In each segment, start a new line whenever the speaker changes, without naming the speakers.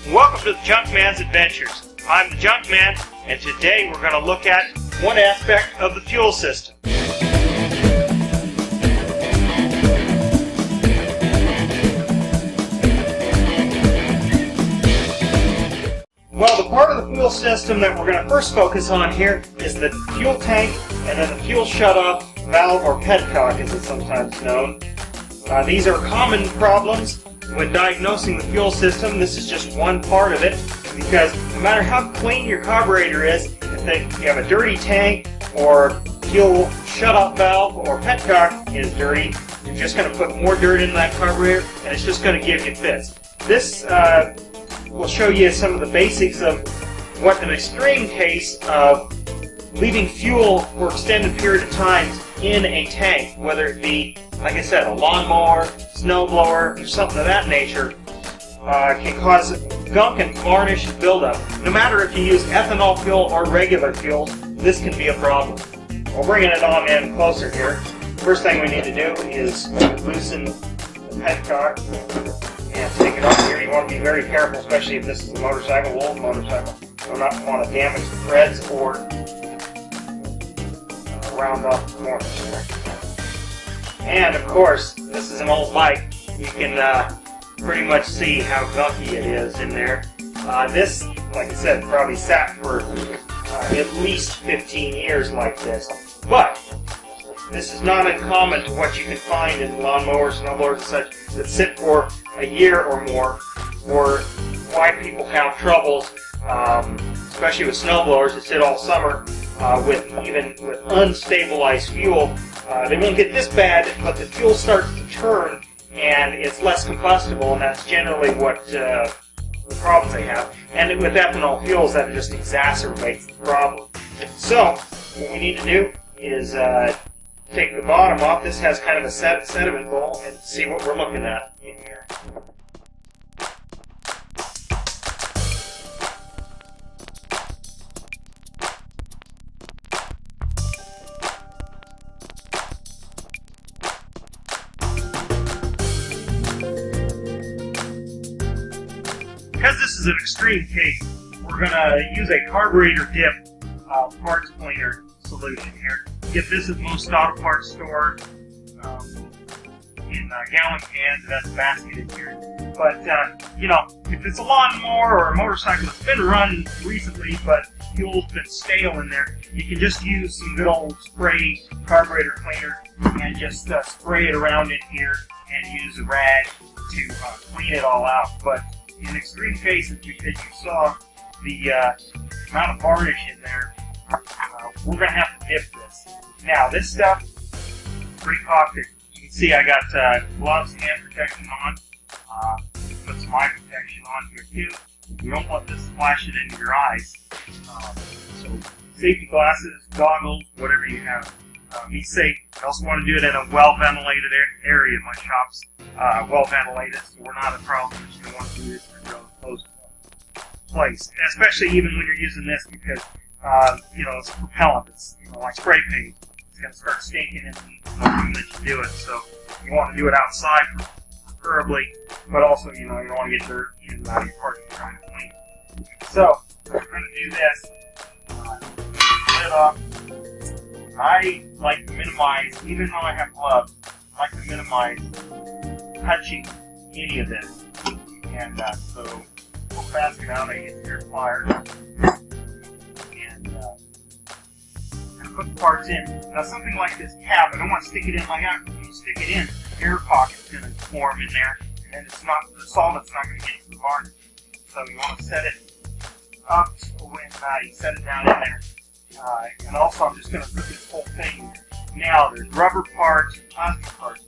Welcome to the Junkman's Adventures. I'm the Junkman, and today we're going to look at one aspect of the fuel system. Well, the part of the fuel system that we're going to first focus on here is the fuel tank and then the fuel shutoff valve, or petcock as it's sometimes known. These are common problems when diagnosing the fuel system. This is just one part of it, because no matter how clean your carburetor is, if you have a dirty tank or fuel shutoff valve or petcock is dirty, you're just going to put more dirt in that carburetor and it's just going to give you fits. This will show you some of the basics of what an extreme case of leaving fuel for extended period of time in a tank, whether it be, like I said, a lawnmower, snowblower, or something of that nature, can cause gunk and varnish and buildup. No matter if you use ethanol fuel or regular fuel, this can be a problem. We're bringing it on in closer here. First thing we need to do is loosen the petcock and take it off here. You want to be very careful, especially if this is a motorcycle, old motorcycle. You don't want to damage the threads or round off the corners there. And of course, this is an old bike. You can pretty much see how gunky it is in there. This, like I said, probably sat for at least 15 years like this. But this is not uncommon to what you can find in lawnmowers, snowblowers, and such that sit for a year or more, or why people have troubles, especially with snowblowers that sit all summer even with unstabilized fuel. They won't get this bad, but the fuel starts to turn and it's less combustible, and that's generally what the problems they have. And with ethanol fuels, that just exacerbates the problem. So what we need to do is take the bottom off. This has kind of a sediment bowl, and see what we're looking at in here. Because this is an extreme case, we're going to use a carburetor dip parts cleaner solution here. Get this at most auto parts stores in gallon cans. That's basketed here. But you know, if it's a lawnmower or a motorcycle that's been run recently, but fuel's been stale in there, you can just use some good old spray carburetor cleaner and just spray it around in here and use a rag to clean it all out. But in extreme cases, because you saw the amount of varnish in there, we're going to have to dip this. Now, this stuff is pretty caustic. You can see I got gloves, hand protection on. Put some eye protection on here too. You don't want this splashing into your eyes. So, safety glasses, goggles, whatever you have. Be safe. I also want to do it in a well-ventilated area. My shop's well-ventilated, so we're not a problem. You don't want to do this in a really close place, especially even when you're using this, because you know, it's a propellant. It's, you know, like spray paint. It's going to start stinking in the moment that you do it. So you want to do it outside, preferably, but also, you know, you don't want to get dirt in and out of your part you're trying to clean. So we're going to do this. Put it off. I like to minimize, even though I have gloves, I like to minimize touching any of this. And so we'll fast it out. I get the air pliers and put the parts in. Now, something like this cap, I don't want to stick it in like that. When you stick it in, the air pocket's going to form in there, and it's not, the solvent's not going to get to the varnish. So you want to set it up when you set it down in there. And also, I'm just going to put this whole thing. Now, there's rubber parts and plastic parts.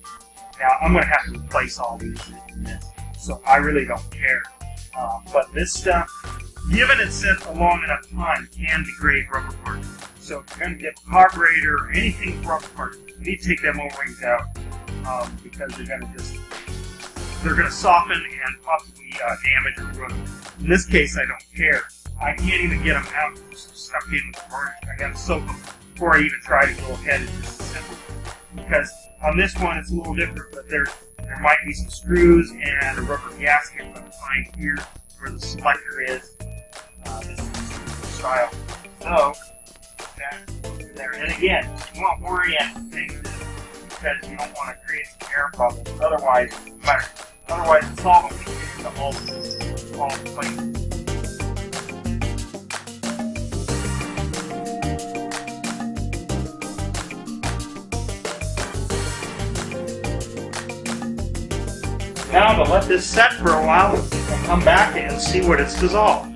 Now, I'm going to have to replace all these in this, so I really don't care. But this stuff, given it sits a long enough time, can degrade rubber parts. So if you're going to get a carburetor or anything with rubber parts, you need to take them O-rings out, because they're going to soften and possibly damage or ruin. In this case, I don't care. I can't even get them out stuck in with the varnish. I got to soak them before I even try to go ahead and disassemble them. Because on this one, it's a little different, but there might be some screws and a rubber gasket behind here where the selector is. This is the style. So, that's in there. And again, you want to orient things because you don't want to create some air bubbles. Otherwise, the solvent will get into all places. Now to let this set for a while, we'll come back and see what it's dissolved.